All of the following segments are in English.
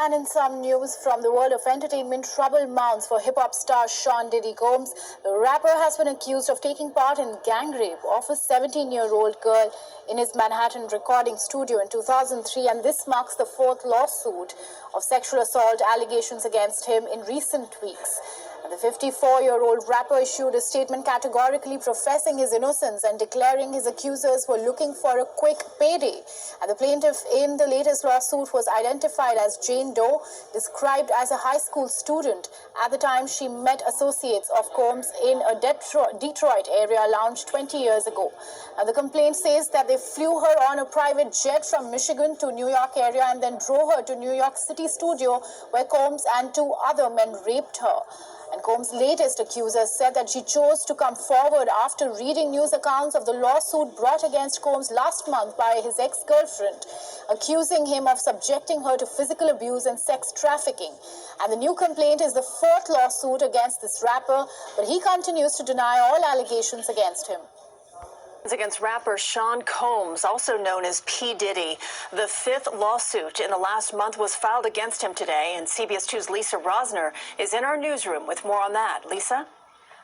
And in some news from the world of entertainment, trouble mounts for hip-hop star Sean Diddy Combs. The rapper has been accused of taking part in gang rape of a 17-year-old girl in his Manhattan recording studio in 2003, and this marks the fourth lawsuit of sexual assault allegations against him in recent weeks. The 54-year-old rapper issued a statement categorically professing his innocence and declaring his accusers were looking for a quick payday. And the plaintiff in the latest lawsuit was identified as Jane Doe, described as a high school student. At the time, she met associates of Combs in a Detroit area lounge 20 years ago. And the complaint says that they flew her on a private jet from Michigan to New York area and then drove her to New York City studio where Combs and two other men raped her. And Combs' latest accuser said that she chose to come forward after reading news accounts of the lawsuit brought against Combs last month by his ex-girlfriend, accusing him of subjecting her to physical abuse and sex trafficking. And the new complaint is the fourth lawsuit against this rapper, but he continues to deny all allegations against him. Against rapper Sean Combs, also known as P. Diddy. The fifth lawsuit in the last month was filed against him today, and CBS 2's Lisa Rosner is in our newsroom with more on that. Lisa?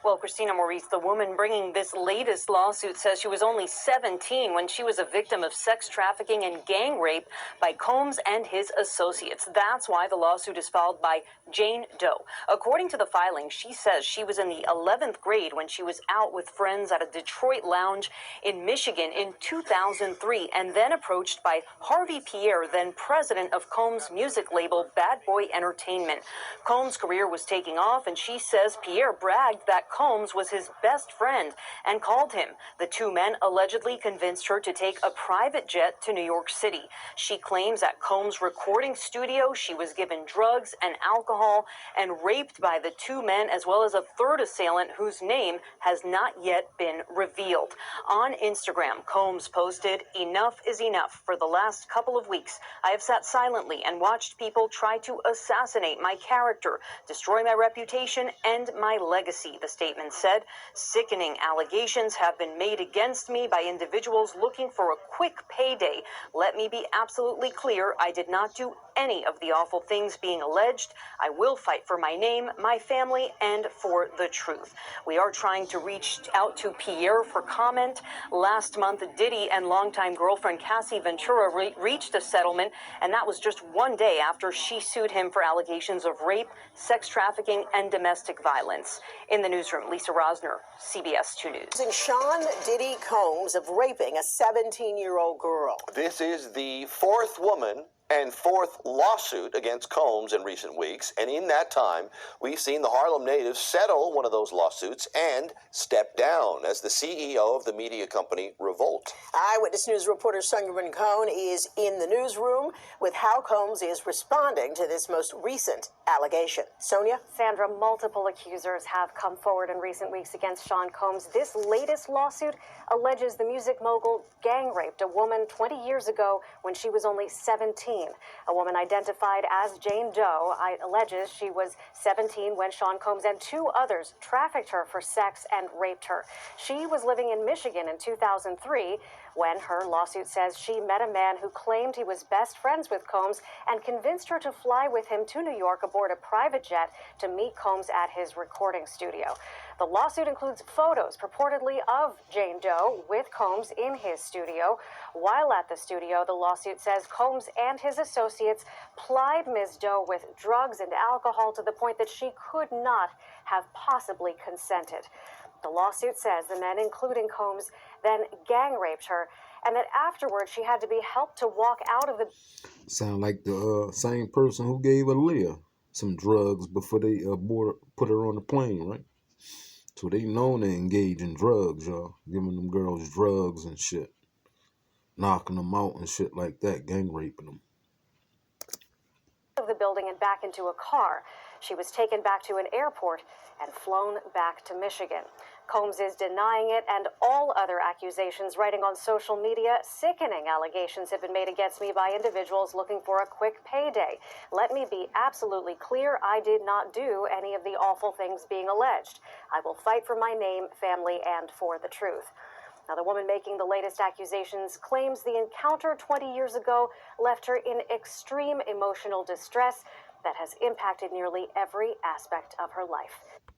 Well, Christina Maurice, the woman bringing this latest lawsuit, says she was only 17 when she was a victim of sex trafficking and gang rape by Combs and his associates. That's why the lawsuit is filed by Jane Doe. According to the filing, she says she was in the 11th grade when she was out with friends at a Detroit lounge in Michigan in 2003 and then approached by Harvey Pierre, then president of Combs' music label Bad Boy Entertainment. Combs' career was taking off, and she says Pierre bragged that Combs was his best friend and called him. The two men allegedly convinced her to take a private jet to New York City. She claims at Combs' recording studio she was given drugs and alcohol and raped by the two men, as well as a third assailant whose name has not yet been revealed. On Instagram, Combs posted, "Enough is enough. For the last couple of weeks, I have sat silently and watched people try to assassinate my character, destroy my reputation and my legacy," the statement said. "Sickening allegations have been made against me by individuals looking for a quick payday. Let me be absolutely clear, I did not do any of the awful things being alleged. I will fight for my name, my family, and for the truth." We are trying to reach out to Pierre for comment. Last month, Diddy and longtime girlfriend Cassie Ventura reached a settlement, and that was just one day after she sued him for allegations of rape, sex trafficking, and domestic violence. In the newsroom, Lisa Rosner, CBS 2 News. Sean Diddy Combs of raping a 17-year-old girl. This is the fourth woman and fourth lawsuit against Combs in recent weeks, and in that time, we've seen the Harlem native settle one of those lawsuits and step down as the CEO of the media company Revolt. Eyewitness News reporter Sonia Rincon is in the newsroom with how Combs is responding to this most recent allegation. Sonia? Sandra, multiple accusers have come forward in recent weeks against Sean Combs. This latest lawsuit alleges the music mogul gang raped a woman 20 years ago when she was only 17. A woman identified as Jane Doe alleges she was 17 when Sean Combs and two others trafficked her for sex and raped her. She was living in Michigan in 2003 when her lawsuit says she met a man who claimed he was best friends with Combs and convinced her to fly with him to New York aboard a private jet to meet Combs at his recording studio. The lawsuit includes photos purportedly of Jane Doe with Combs in his studio. While at the studio, the lawsuit says Combs and his associates plied Ms. Doe with drugs and alcohol to the point that she could not have possibly consented. The lawsuit says the men, including Combs, then gang raped her, and that afterwards she had to be helped to walk out of the... Sound like the same person who gave Aaliyah some drugs before they put her on the plane, right? So they known to engage in drugs, y'all. Giving them girls drugs and shit. Knocking them out and shit like that. Gang raping them. ...of the building and back into a car. She was taken back to an airport and flown back to Michigan. Combs is denying it and all other accusations, writing on social media, "Sickening allegations have been made against me by individuals looking for a quick payday. Let me be absolutely clear, I did not do any of the awful things being alleged. I will fight for my name, family, and for the truth." Now, the woman making the latest accusations claims the encounter 20 years ago left her in extreme emotional distress that has impacted nearly every aspect of her life.